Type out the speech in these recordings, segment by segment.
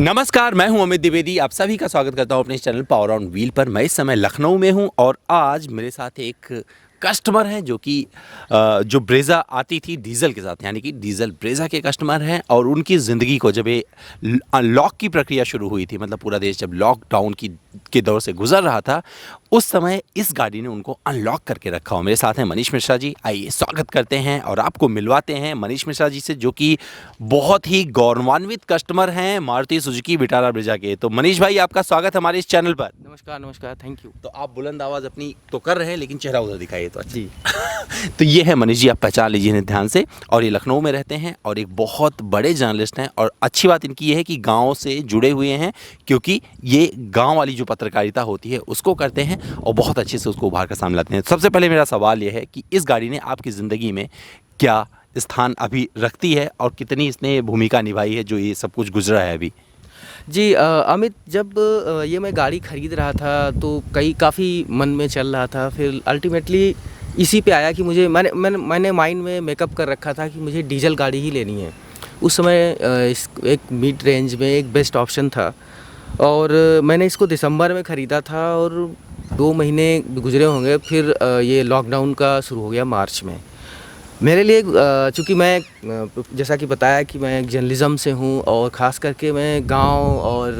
नमस्कार, मैं हूं अमित द्विवेदी। आप सभी का स्वागत करता हूं अपने इस चैनल पावर ऑन व्हील पर। मैं इस समय लखनऊ में हूं और आज मेरे साथ एक कस्टमर हैं जो कि जो ब्रेज़ा आती थी डीज़ल के साथ, यानी कि डीज़ल ब्रेज़ा के कस्टमर हैं। और उनकी ज़िंदगी को जब ये अनलॉक की प्रक्रिया शुरू हुई थी, मतलब पूरा देश जब लॉकडाउन के दौर से गुजर रहा था, उस समय इस गाड़ी ने उनको अनलॉक करके रखा हो। मेरे साथ हैं मनीष मिश्रा जी। आइए स्वागत करते हैं और आपको मिलवाते हैं मनीष मिश्रा जी से, जो कि बहुत ही गौरवान्वित कस्टमर हैं मारुति सुजुकी विटारा ब्रेज़ा के। तो मनीष भाई, आपका स्वागत हमारे इस चैनल पर। नमस्कार नमस्कार, थैंक यू। तो आप बुलंद आवाज़ अपनी तो कर रहे हैं, लेकिन चेहरा उधर दिखाइए तो अच्छा। जी। तो ये है मनीष जी, आप पहचान लीजिए इन्हें ध्यान से। और ये लखनऊ में रहते हैं और एक बहुत बड़े जर्नलिस्ट हैं। और अच्छी बात इनकी ये है कि गाँव से जुड़े हुए हैं, क्योंकि ये गाँव वाली जो पत्रकारिता होती है उसको करते हैं और बहुत अच्छे से उसको उभार कर सामने लाते हैं। सबसे पहले मेरा सवाल ये है कि इस गाड़ी ने आपकी ज़िंदगी में क्या स्थान अभी रखती है और कितनी इसने भूमिका निभाई है जो ये सब कुछ गुजरा है अभी? जी अमित, जब ये मैं गाड़ी ख़रीद रहा था तो काफ़ी मन में चल रहा था। फिर अल्टीमेटली इसी पे आया कि मैंने माइंड में मेकअप कर रखा था कि मुझे डीजल गाड़ी ही लेनी है। उस समय एक मिड रेंज में एक बेस्ट ऑप्शन था और मैंने इसको दिसंबर में ख़रीदा था और 2 महीने गुजरे होंगे। फिर ये लॉकडाउन का शुरू हो गया मार्च में। मेरे लिए चूँकि मैं जैसा कि बताया कि मैं जर्नलिज़्म से हूँ और ख़ास करके मैं गांव और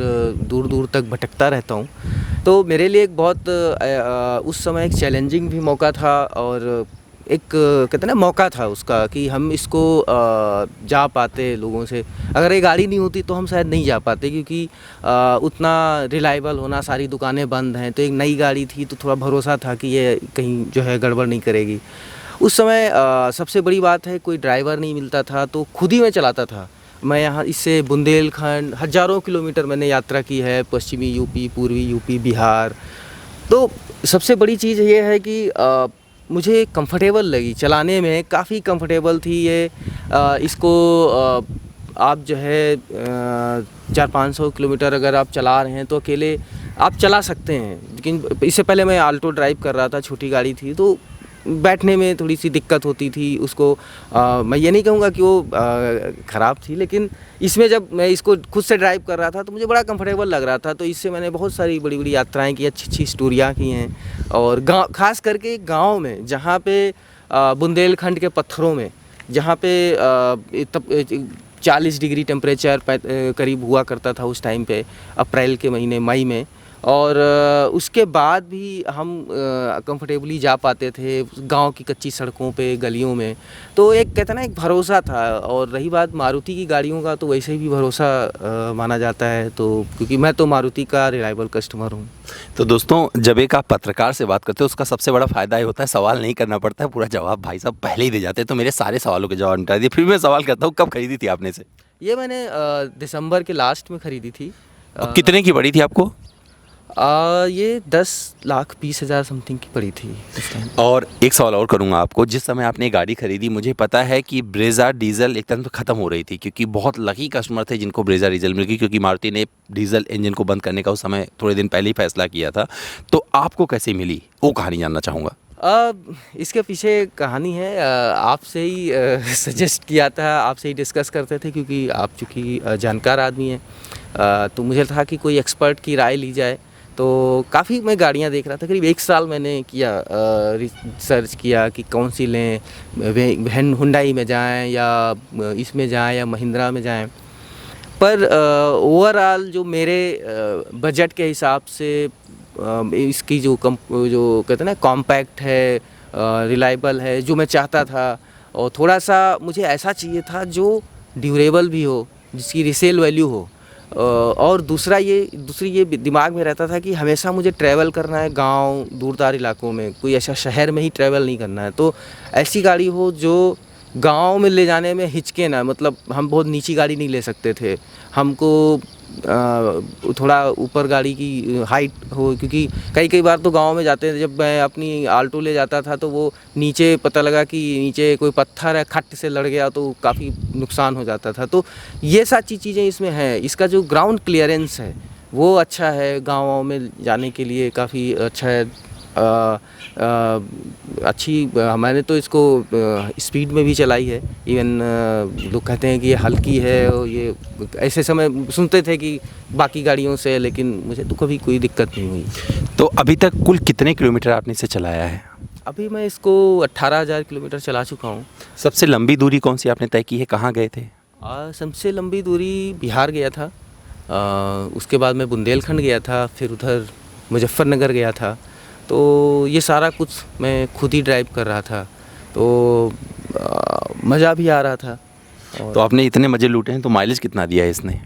दूर दूर तक भटकता रहता हूँ, तो मेरे लिए एक बहुत उस समय एक चैलेंजिंग भी मौका था और एक कहते हैं ना मौका था उसका कि हम इसको जा पाते लोगों से। अगर ये गाड़ी नहीं होती तो हम शायद नहीं जा पाते, क्योंकि उतना रिलायबल होना, सारी दुकानें बंद हैं। तो एक नई गाड़ी थी तो थोड़ा भरोसा था कि ये कहीं जो है गड़बड़ नहीं करेगी। उस समय सबसे बड़ी बात है, कोई ड्राइवर नहीं मिलता था तो खुद ही मैं चलाता था। मैं यहाँ इससे बुंदेलखंड हज़ारों किलोमीटर मैंने यात्रा की है, पश्चिमी यूपी, पूर्वी यूपी, बिहार। तो सबसे बड़ी चीज़ ये है कि मुझे कंफर्टेबल लगी चलाने में, काफ़ी कंफर्टेबल थी ये। इसको आप जो है 400-500 किलोमीटर अगर आप चला रहे हैं तो अकेले आप चला सकते हैं। लेकिन इससे पहले मैं आल्टो ड्राइव कर रहा था, छोटी गाड़ी थी, तो बैठने में थोड़ी सी दिक्कत होती थी उसको। मैं ये नहीं कहूँगा कि वो ख़राब थी, लेकिन इसमें जब मैं इसको खुद से ड्राइव कर रहा था तो मुझे बड़ा कंफर्टेबल लग रहा था। तो इससे मैंने बहुत सारी बड़ी बड़ी यात्राएं की, अच्छी अच्छी स्टोरियाँ की हैं। और गाँव, ख़ास करके गाँव में, जहाँ पे बुंदेलखंड के पत्थरों में, जहाँ पे 40 डिग्री टेम्परेचर करीब हुआ करता था उस टाइम पे, अप्रैल के महीने, मई में। और उसके बाद भी हम कंफर्टेबली जा पाते थे गांव की कच्ची सड़कों पे, गलियों में। तो एक कहते हैं ना, एक भरोसा था। और रही बात मारुति की गाड़ियों का, तो वैसे भी भरोसा माना जाता है, तो क्योंकि मैं तो मारुति का रिलायबल कस्टमर हूँ। तो दोस्तों, जब एक आप पत्रकार से बात करते हो उसका सबसे बड़ा फ़ायदा ये होता है सवाल नहीं करना पड़ता है, पूरा जवाब भाई साहब पहले ही दे जाते हैं। तो मेरे सारे सवालों के जवाब निपटा दिए। फिर मैं सवाल करता हूँ, कब खरीदी थी आपने से? ये मैंने दिसंबर के लास्ट में ख़रीदी थी। और कितने की पड़ी थी आपको? ये 10,20,000 समथिंग की पड़ी थी इस टाइम। और एक सवाल और करूंगा आपको। जिस समय आपने गाड़ी खरीदी, मुझे पता है कि ब्रेज़ा डीजल एक तरह से ख़त्म हो रही थी, क्योंकि बहुत लकी कस्टमर थे जिनको ब्रेज़ा डीजल मिल गई, क्योंकि मारुति ने डीजल इंजन को बंद करने का उस समय थोड़े दिन पहले ही फैसला किया था। तो आपको कैसे मिली, वो कहानी जानना चाहूँगा। इसके पीछे कहानी है। आपसे ही सजेस्ट किया था, आपसे ही डिस्कस करते थे, क्योंकि आप चूँकि जानकार आदमी हैं। तो मुझे था कि कोई एक्सपर्ट की राय ली जाए। तो काफ़ी मैं गाड़ियाँ देख रहा था, करीब 1 साल मैंने किया, रिसर्च किया कि कौन सी लें, हुंडई में जाएं या इसमें जाएं या महिंद्रा में जाएं। पर ओवरऑल जो मेरे बजट के हिसाब से इसकी जो कहते हैं ना, कॉम्पैक्ट है, रिलायबल है, जो मैं चाहता था। और थोड़ा सा मुझे ऐसा चाहिए था जो ड्यूरेबल भी हो, जिसकी रीसेल वैल्यू हो। और दूसरी ये दिमाग में रहता था कि हमेशा मुझे ट्रैवल करना है गांव, दूरदार इलाकों में, कोई ऐसा शहर में ही ट्रैवल नहीं करना है। तो ऐसी गाड़ी हो जो गांव में ले जाने में हिचके ना, मतलब हम बहुत नीची गाड़ी नहीं ले सकते थे, हमको थोड़ा ऊपर गाड़ी की हाइट हो, क्योंकि कई बार तो गांव में जाते थे, जब मैं अपनी आल्टो ले जाता था तो वो नीचे पता लगा कि नीचे कोई पत्थर है, खट से लड़ गया तो काफ़ी नुकसान हो जाता था। तो ये सारी चीज़ें इसमें हैं। इसका जो ग्राउंड क्लियरेंस है वो अच्छा है, गाँव में जाने के लिए काफ़ी अच्छा है। अच्छी मैंने तो इसको स्पीड में भी चलाई है। इवन लोग कहते हैं कि ये हल्की है और ये ऐसे समय सुनते थे कि बाकी गाड़ियों से, लेकिन मुझे तो कभी कोई दिक्कत नहीं हुई। तो अभी तक कुल कितने किलोमीटर आपने इसे चलाया है? अभी मैं इसको 18,000 किलोमीटर चला चुका हूँ। सबसे लंबी दूरी कौन सी आपने तय की है, कहाँ गए थे? सबसे लंबी दूरी बिहार गया था, उसके बाद मैं बुंदेलखंड गया था, फिर उधर मुजफ्फरनगर गया था। तो ये सारा कुछ मैं खुद ही ड्राइव कर रहा था, तो मज़ा भी आ रहा था। तो आपने इतने मज़े लूटे हैं, तो माइलेज कितना दिया है इसने?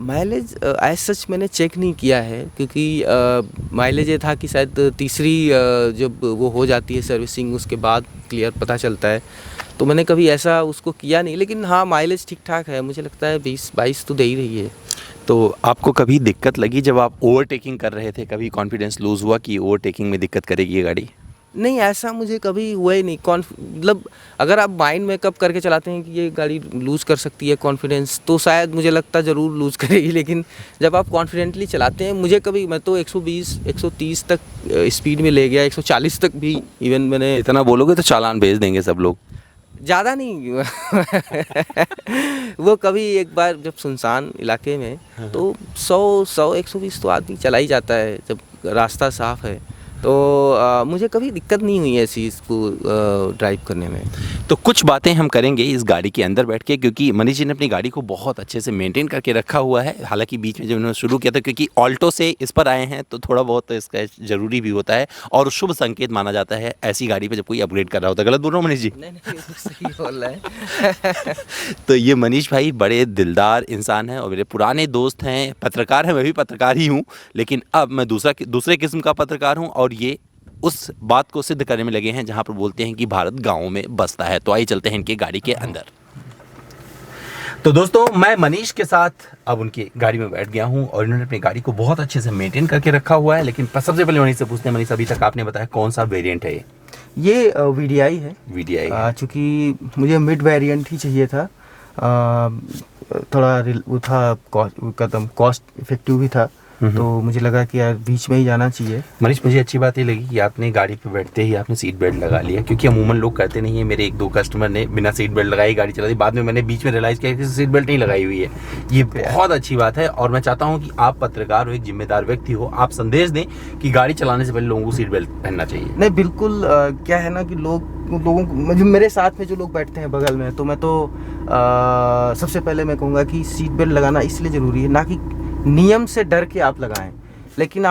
माइलेज एज सच मैंने चेक नहीं किया है, क्योंकि माइलेज ये था कि शायद तीसरी जब वो हो जाती है सर्विसिंग, उसके बाद क्लियर पता चलता है। तो मैंने कभी ऐसा उसको किया नहीं, लेकिन हाँ माइलेज ठीक ठाक है, मुझे लगता है 20-22 तो दे ही रही है। तो आपको कभी दिक्कत लगी जब आप ओवरटेकिंग कर रहे थे? कभी कॉन्फिडेंस लूज़ हुआ कि ओवरटेकिंग में दिक्कत करेगी ये गाड़ी? नहीं, ऐसा मुझे कभी हुआ ही नहीं। मतलब अगर आप माइंड मेकअप करके चलाते हैं कि ये गाड़ी लूज़ कर सकती है कॉन्फिडेंस, तो शायद मुझे लगता ज़रूर लूज़ करेगी। लेकिन जब आप कॉन्फिडेंटली चलाते हैं, मुझे कभी, मैं तो 120-130 तक स्पीड में ले गया, 140 तक भी इवन मैंने। इतना बोलोगे तो चालान भेज देंगे सब लोग। ज़्यादा नहीं वो कभी एक बार जब सुनसान इलाके में, तो 100-120 तो आदमी चला ही जाता है जब रास्ता साफ़ है। तो मुझे कभी दिक्कत नहीं हुई ऐसी इसको ड्राइव करने में। तो कुछ बातें हम करेंगे इस गाड़ी के अंदर बैठ के, क्योंकि मनीष जी ने अपनी गाड़ी को बहुत अच्छे से मेंटेन करके रखा हुआ है। हालांकि बीच में जब उन्होंने शुरू किया था, क्योंकि ऑल्टो से इस पर आए हैं, तो थोड़ा बहुत तो इसका ज़रूरी भी होता है और शुभ संकेत माना जाता है ऐसी गाड़ी पर जब कोई अपग्रेड कर रहा होता है। गलत बोल रहा हूँ मनीष जी? नहीं, तो सही बोल रहे हैं। तो ये मनीष भाई बड़े दिलदार इंसान हैं और मेरे पुराने दोस्त हैं, पत्रकार हैं, मैं भी पत्रकार ही हूँ, लेकिन अब मैं दूसरे किस्म का पत्रकार हूँ। और ये उस बात को सिद्ध करने में लगे हैं जहाँ पर बोलते हैं कि भारत गाँव में बसता है। तो आइए चलते हैं इनके गाड़ी के अंदर। तो दोस्तों, मैं मनीष के साथ अब उनकी गाड़ी में बैठ गया हूँ और इन्होंने अपनी गाड़ी को बहुत अच्छे से मेंटेन करके रखा हुआ है। लेकिन सबसे पहले मनीष से पूछते हैं, मनीष अभी तक आपने बताया कौन सा वेरिएंट है ये VDI है। VDI चूँकि मुझे मिड वेरिएंट ही चाहिए था, थोड़ा वो था, कॉस्ट इफेक्टिव भी था, तो मुझे लगा कि यार बीच में ही जाना चाहिए। मनीष, मुझे अच्छी बात ये लगी कि आपने गाड़ी पे बैठते ही आपने सीट बेल्ट लगा लिया, क्योंकि अमूमन लोग करते नहीं है। मेरे 1-2 कस्टमर ने बिना सीट बेल्ट लगाई गाड़ी चला दी, बाद में मैंने बीच में रियलाइज़ किया कि सीट बेल्ट नहीं लगाई हुई है। ये बहुत अच्छी बात है और मैं चाहता हूँ कि आप पत्रकार हो, एक जिम्मेदार व्यक्ति हो, आप संदेश दें कि गाड़ी चलाने से पहले लोगों को सीट बेल्ट पहनना चाहिए। नहीं, बिल्कुल। क्या है ना कि लोगों को, मेरे साथ में जो लोग बैठते हैं बगल में, तो मैं तो सबसे पहले मैं कहूँगा कि सीट बेल्ट लगाना इसलिए ज़रूरी है, ना कि नियम से डर के आप लगाएं, लेकिन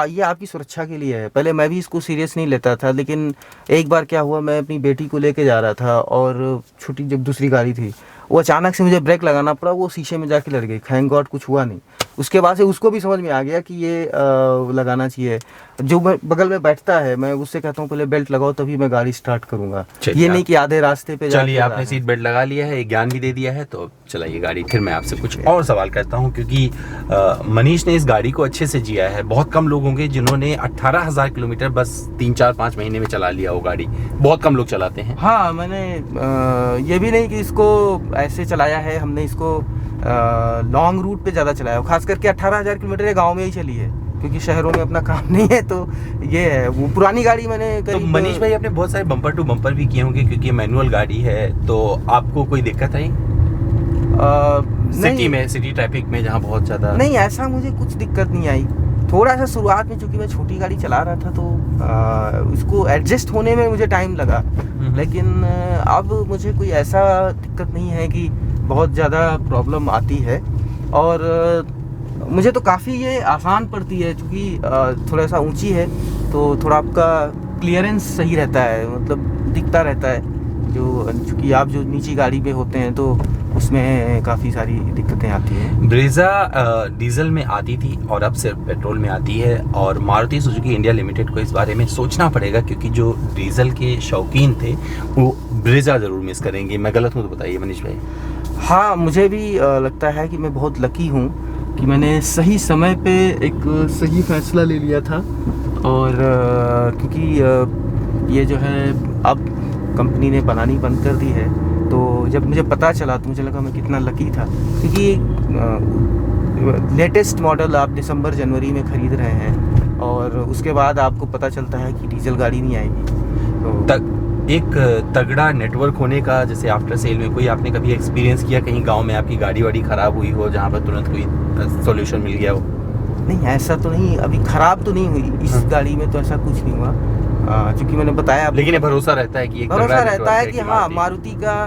ये आपकी सुरक्षा के लिए है। पहले मैं भी इसको सीरियस नहीं लेता था, लेकिन एक बार क्या हुआ, मैं अपनी बेटी को लेके जा रहा था और छोटी जब दूसरी गाड़ी थी, वो अचानक से मुझे ब्रेक लगाना पड़ा, वो शीशे में जाके लड़ गई। थैंक गॉड कुछ हुआ नहीं। उसके बाद से उसको भी समझ में आ गया कि ये लगाना चाहिए। जो बगल में बैठता है, मैं उससे कहता हूँ पहले बेल्ट लगाओ तभी मैं गाड़ी स्टार्ट करूँगा, ये नहीं कि आधे रास्ते पे। चलिए, आपने सीट बेल्ट लगा लिया है, ज्ञान भी दे दिया है, तो चलाइए गाड़ी। फिर मैं आपसे कुछ और सवाल करता हूँ, क्योंकि मनीष ने इस गाड़ी को अच्छे से जिया है। बहुत कम लोग होंगे जिन्होंने 18,000 किलोमीटर बस 3-4-5 महीने में चला लिया हो गाड़ी, बहुत कम लोग चलाते हैं। हाँ, मैंने ये भी नहीं कि इसको ऐसे चलाया है, हमने इसको लॉन्ग रूट पे ज़्यादा चलाया, खास करके 18,000 किलोमीटर गांव में ही चली है, क्योंकि शहरों में अपना काम नहीं है। तो ये है, वो पुरानी गाड़ी मैंने तो मनीष भाई, आपने बहुत सारे बम्पर टू बम्पर भी किए होंगे, क्योंकि मैनुअल गाड़ी है, तो आपको कोई दिक्कत आई सिटी में, सिटी ट्रैफिक में, जहाँ बहुत ज़्यादा? नहीं, ऐसा मुझे कुछ दिक्कत नहीं आई। थोड़ा सा शुरुआत में, चूँकि मैं छोटी गाड़ी चला रहा था, तो उसको एडजस्ट होने में मुझे टाइम लगा, लेकिन अब मुझे कोई ऐसा दिक्कत नहीं है कि बहुत ज़्यादा प्रॉब्लम आती है। और मुझे तो काफ़ी ये आसान पड़ती है, क्योंकि थोड़ा सा ऊंची है, तो थोड़ा आपका क्लियरेंस सही रहता है, मतलब दिखता रहता है। चूँकि आप जो नीची गाड़ी पे होते हैं, तो उसमें काफ़ी सारी दिक्कतें आती हैं। ब्रेजा डीजल में आती थी और अब सिर्फ पेट्रोल में आती है, और मारुति सुजुकी इंडिया लिमिटेड को इस बारे में सोचना पड़ेगा, क्योंकि जो डीजल के शौकीन थे वो ब्रेजा ज़रूर मिस करेंगे। मैं गलत हूँ तो बताइए मनीष भाई। हाँ, मुझे भी लगता है कि मैं बहुत लकी हूँ कि मैंने सही समय पे एक सही फैसला ले लिया था। और क्योंकि ये जो है अब कंपनी ने बनानी बंद कर दी है, तो जब मुझे पता चला तो मुझे लगा मैं कितना लकी था, क्योंकि लेटेस्ट मॉडल आप दिसंबर जनवरी में ख़रीद रहे हैं, और उसके बाद आपको पता चलता है कि डीजल गाड़ी नहीं आएगी। तो एक तगड़ा नेटवर्क होने का, जैसे आफ्टर सेल में कोई आपने कभी एक्सपीरियंस किया कहीं गांव में आपकी गाड़ी वाड़ी ख़राब हुई हो जहां पर तुरंत कोई सॉल्यूशन मिल गया हो? नहीं, ऐसा तो नहीं, अभी ख़राब तो नहीं हुई इस गाड़ी में, तो ऐसा कुछ नहीं हुआ। चूँकि मैंने बताया, लेकिन ये भरोसा रहता है कि एक भरोसा तगड़ा रहता है नेटवर्क कि हाँ, मारुति का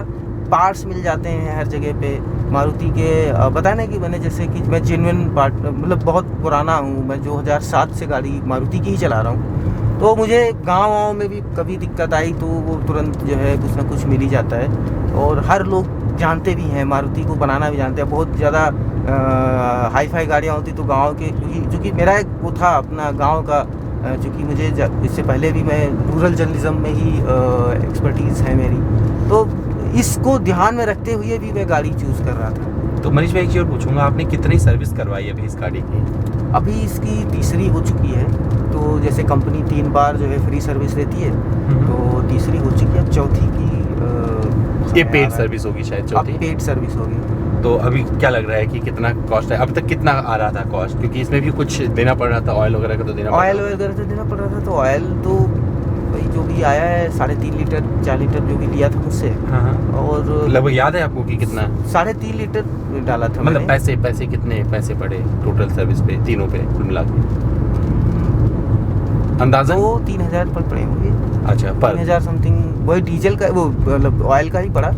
पार्ट्स मिल जाते हैं हर जगह पे। मारुति के बताया ना कि मैंने जैसे कि मैं जेन्युइन पार्ट, मतलब बहुत पुराना हूँ मैं, 2007 से गाड़ी मारुति की ही चला रहा हूँ। तो मुझे गाँव में भी कभी दिक्कत आई तो वो तुरंत जो है कुछ ना कुछ मिल ही जाता है। और हर लोग जानते भी हैं, मारुति को बनाना भी जानते हैं। बहुत ज़्यादा हाई फाई गाड़ियाँ होती तो गांव के, क्योंकि मेरा एक वो था अपना गांव का, चूँकि मुझे इससे पहले भी मैं रूरल जर्नलिज्म में ही एक्सपर्टीज़ है मेरी, तो इसको ध्यान में रखते हुए भी मैं गाड़ी चूज़ कर रहा था। तो मनीष भाई एक चीज़ और पूछूंगा, आपने कितनी सर्विस करवाई अभी इस गाड़ी की? अभी इसकी तीसरी हो चुकी है। तो जैसे कंपनी 3 बार जो है फ्री सर्विस देती है, तो तीसरी हो चुकी है, चौथी की ये पेड सर्विस होगी शायद, चौथी पेड सर्विस होगी। तो अभी क्या लग रहा है कि कितना कॉस्ट है? अभी तक कितना आ रहा था कॉस्ट? क्योंकि इसमें भी कुछ देना पड़ रहा था, ऑयल वगैरह का तो देना पड़ रहा था। ऑयल वगैरह तो देना पड़ रहा था। तो ऑयल तो भाई जो भी आया है 3.5 लीटर 4 लीटर जो भी लिया था मुझसे। हाँ। और लगभग याद है आपको कि कितना? 3.5 लीटर डाला था मतलब मैंने। पैसे कितने पैसे पड़े टोटल सर्विस पे, तीनों पे कुल मिला के अंदाजा? वो 3,000 रुपये पड़े होंगे। अच्छा, पर 3,000 समथिंग वही डीजल का, वो मतलब ऑयल का ही पड़ा।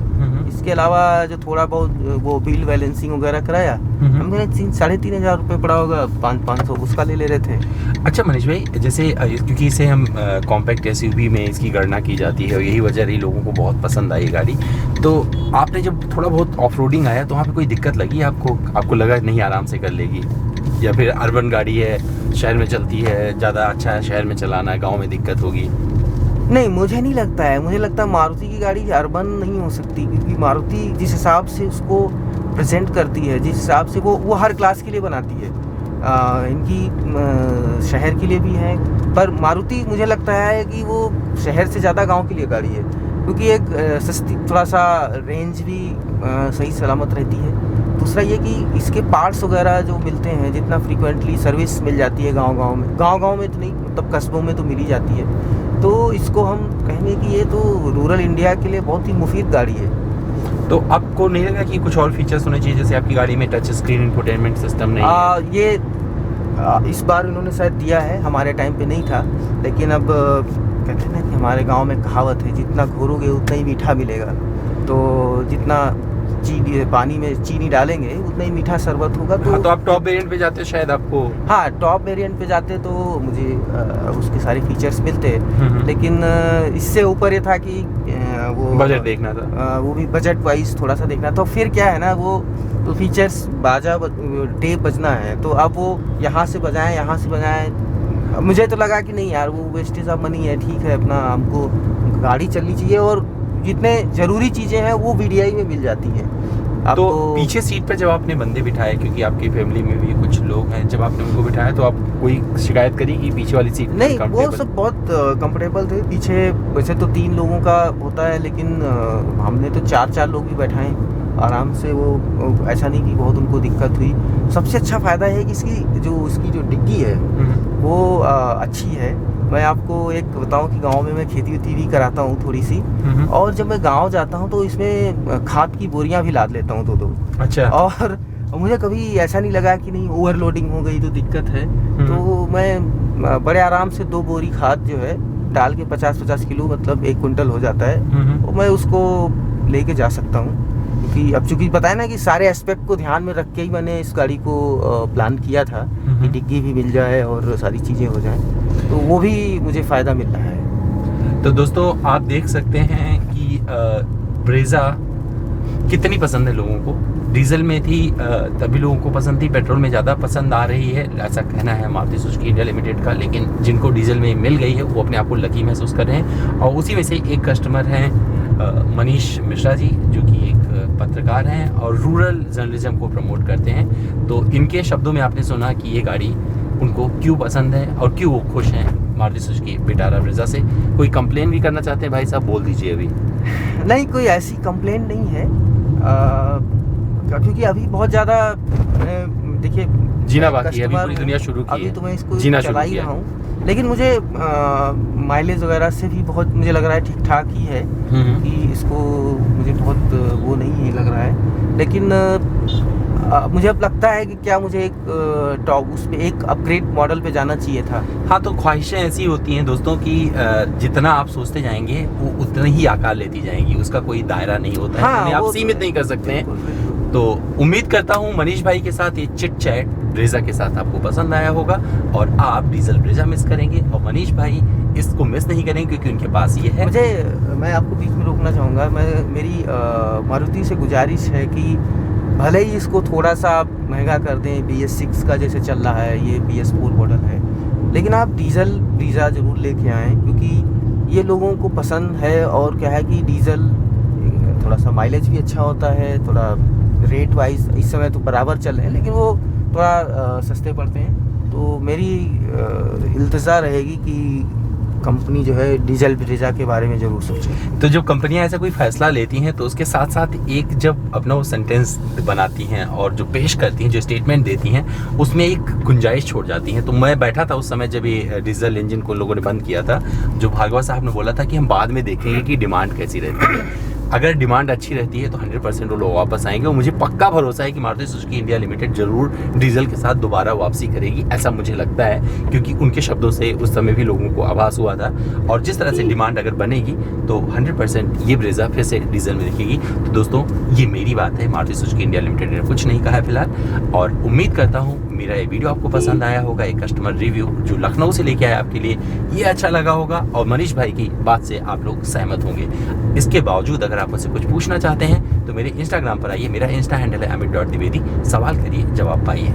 इसके अलावा जो थोड़ा बहुत वो बिल बैलेंसिंग वगैरह कराया, हमने 3,500 रुपये पड़ा होगा, 500 उसका ले रहे थे। अच्छा मनीष भाई, जैसे क्योंकि इसे हम कॉम्पैक्ट एसयूवी में इसकी गणना की जाती है और यही वजह रही लोगों को बहुत पसंद आई गाड़ी, तो आपने जब थोड़ा बहुत ऑफ रोडिंग आया तो वहाँ पे कोई दिक्कत लगी आपको लगा नहीं आराम से कर लेगी, या फिर अर्बन गाड़ी है, शहर में चलती है, ज़्यादा अच्छा है शहर में चलाना है, गाँव में दिक्कत होगी? नहीं, मुझे नहीं लगता है। मुझे लगता है मारुति की गाड़ी अर्बन नहीं हो सकती, क्योंकि मारुति जिस हिसाब से उसको प्रेजेंट करती है, जिस हिसाब से वो हर क्लास के लिए बनाती है, इनकी शहर के लिए भी है, पर मारुति मुझे लगता है कि वो शहर से ज़्यादा गांव के लिए गाड़ी है, क्योंकि एक सस्ती, थोड़ा सा रेंज भी सही सलामत रहती है। दूसरा ये कि इसके पार्ट्स वगैरह जो मिलते हैं, जितना फ्रीक्वेंटली सर्विस मिल जाती है गांव में तो नहीं, मतलब कस्बों में तो मिल ही जाती है। तो इसको हम कहेंगे कि ये तो रूरल इंडिया के लिए बहुत ही मुफीद गाड़ी है। तो आपको नहीं लगा कि कुछ और फीचर्स होने चाहिए, जैसे आपकी गाड़ी में टच स्क्रीन इंफोटेनमेंट सिस्टम नहीं है? ये इस बार इन्होंने शायद दिया है, हमारे टाइम पे नहीं था। लेकिन अब कहते हैं ना कि हमारे गांव में कहावत है, जितना घोरोगे उतना ही मीठा मिलेगा। तो जितना पानी में चीनी डालेंगे उतना ही मीठा शरबत होगा। तो आप टॉप वेरिएंट पे जाते हो शायद आपको? हाँ, टॉप वेरिएंट पे जाते तो मुझे उसके सारे फीचर्स मिलते, लेकिन इससे ऊपर ये था कि वो बजट देखना था, वो भी बजट वाइज थोड़ा सा देखना। तो फिर क्या है ना, वो तो फीचर्स टेप बजना है, तो अब वो यहाँ से बजाएं। मुझे तो लगा कि नहीं यार, वो वेस्टेज ऑफ मनी है, ठीक है, अपना हमको गाड़ी चलनी चाहिए और जितने ज़रूरी चीज़ें हैं वो VDI में मिल जाती हैं। तो पीछे सीट पर जब आपने बंदे बिठाए, क्योंकि आपकी फैमिली में भी कुछ लोग हैं, जब आपने उनको बिठाया तो आप कोई शिकायत करी कि पीछे वाली सीट? नहीं, वो सब बहुत कंफर्टेबल थे। पीछे वैसे तो 3 लोगों का होता है, लेकिन हमने तो 4 लोग भी बैठाए आराम से। वो ऐसा नहीं कि बहुत उनको दिक्कत हुई। सबसे अच्छा फ़ायदा है कि इसकी जो डिग्गी है वो अच्छी है। मैं आपको एक बताऊं कि गांव में मैं खेती भी कराता हूं थोड़ी सी, और जब मैं गांव जाता हूं तो इसमें खाद की बोरियां भी लाद लेता हूं 2-2। अच्छा। और मुझे कभी ऐसा नहीं लगा कि नहीं ओवरलोडिंग हो गई तो दिक्कत है। तो मैं बड़े आराम से 2 बोरी खाद जो है डाल के 50-50 किलो, मतलब 1 क्विंटल हो जाता है, तो मैं उसको लेके जा सकता हूँ। क्योंकि अब चूँकि बताया ना कि सारे एस्पेक्ट को ध्यान में रख के ही मैंने इस गाड़ी को प्लान किया था कि डिग्गी भी मिल जाए और सारी चीज़ें हो जाएं, तो वो भी मुझे फ़ायदा मिल रहा है। तो दोस्तों आप देख सकते हैं कि ब्रेज़ा कितनी पसंद है लोगों को। डीजल में थी तभी लोगों को पसंद थी, पेट्रोल में ज़्यादा पसंद आ रही है, ऐसा कहना है मारुति सुजुकी इंडिया लिमिटेड का। लेकिन जिनको डीजल में मिल गई है वो अपने आप को लकी महसूस कर रहे हैं। और उसी में से एक कस्टमर हैं मनीष मिश्रा जी, जो कि एक पत्रकार हैं और रूरल जर्नलिज्म को प्रमोट करते हैं। तो इनके शब्दों में आपने सुना कि ये गाड़ी उनको क्यों पसंद है और क्यों वो खुश हैं मारुति सुजुकी विटारा ब्रेज़ा से। कोई कंप्लेन भी करना चाहते हैं भाई साहब, बोल दीजिए अभी। नहीं, कोई ऐसी कंप्लेन नहीं है, क्योंकि अभी बहुत ज़्यादा देखिए जीना बाकी है, अभी कस्टमर पूरी दुनिया शुरू की अभी है, तो मैं इसको जीना चला शुरू ही किया रहा है। हूँ, लेकिन मुझे माइलेज वगैरह से भी बहुत मुझे लग रहा है ठीक ठाक ही है कि इसको मुझे बहुत वो नहीं है लग रहा है। लेकिन मुझे अब लगता है कि क्या मुझे एक टॉप उस पे एक अपग्रेड मॉडल पे जाना चाहिए था। हाँ, तो ख्वाहिशें ऐसी होती हैं दोस्तों कि जितना आप सोचते जाएंगे वो उतना ही आकार लेती जाएंगी, उसका कोई दायरा नहीं होता है, हाँ, उन्हें आप वो सीमित तो नहीं कर सकते हैं। बिल्कुल, बिल्कुल। तो उम्मीद करता हूँ मनीष भाई के साथ ये चिट चैट ब्रेजा के साथ आपको पसंद आया होगा और आप डीजल ब्रेजा मिस करेंगे और मनीष भाई इसको मिस नहीं करेंगे क्योंकि उनके पास ये है। मैं आपको बीच में रोकना चाहूँगा। मेरी मारुति से गुजारिश है कि भले ही इसको थोड़ा सा आप महंगा कर दें, BS6 का जैसे चल रहा है, ये BS4 मॉडल है, लेकिन आप डीजल ब्रीजा ज़रूर लेके आएँ क्योंकि ये लोगों को पसंद है। और क्या है कि डीजल थोड़ा सा माइलेज भी अच्छा होता है, थोड़ा रेट वाइज इस समय तो बराबर चल रहे हैं, लेकिन वो थोड़ा सस्ते पड़ते हैं। तो मेरी इल्तिजा रहेगी कि कंपनी जो है डीजल ब्रीजा के बारे में ज़रूर सोचे। तो जब कंपनियां ऐसा कोई फैसला लेती हैं तो उसके साथ साथ एक जब अपना वो सेंटेंस बनाती हैं और जो पेश करती हैं, जो स्टेटमेंट देती हैं, उसमें एक गुंजाइश छोड़ जाती हैं। तो मैं बैठा था उस समय जब ये डीजल इंजन को लोगों ने बंद किया था, जो भार्गव साहब ने बोला था कि हम बाद में देखेंगे कि डिमांड कैसी रहती है। अगर डिमांड अच्छी रहती है तो 100% वो लोग वापस आएंगे और मुझे पक्का भरोसा है कि मारुति सुजुकी इंडिया लिमिटेड जरूर डीजल के साथ दोबारा वापसी करेगी, ऐसा मुझे लगता है, क्योंकि उनके शब्दों से उस समय भी लोगों को आभास हुआ था। और जिस तरह से डिमांड अगर बनेगी तो 100% ये ब्रेजा फिर से डीजल में दिखेगी। तो दोस्तों ये मेरी बात है, मारुति सुजुकी इंडिया लिमिटेड ने कुछ नहीं कहा है फिलहाल। और उम्मीद करता हूँ मेरा ये वीडियो आपको पसंद आया होगा, एक कस्टमर रिव्यू जो लखनऊ से लेके आया आपके लिए, ये अच्छा लगा होगा और मनीष भाई की बात से आप लोग सहमत होंगे। इसके बावजूद अगर आप मुझसे कुछ पूछना चाहते हैं तो मेरे इंस्टाग्राम पर आइए, मेरा इंस्टा हैंडल है amit.dwivedi। सवाल करिए, जवाब पाइए।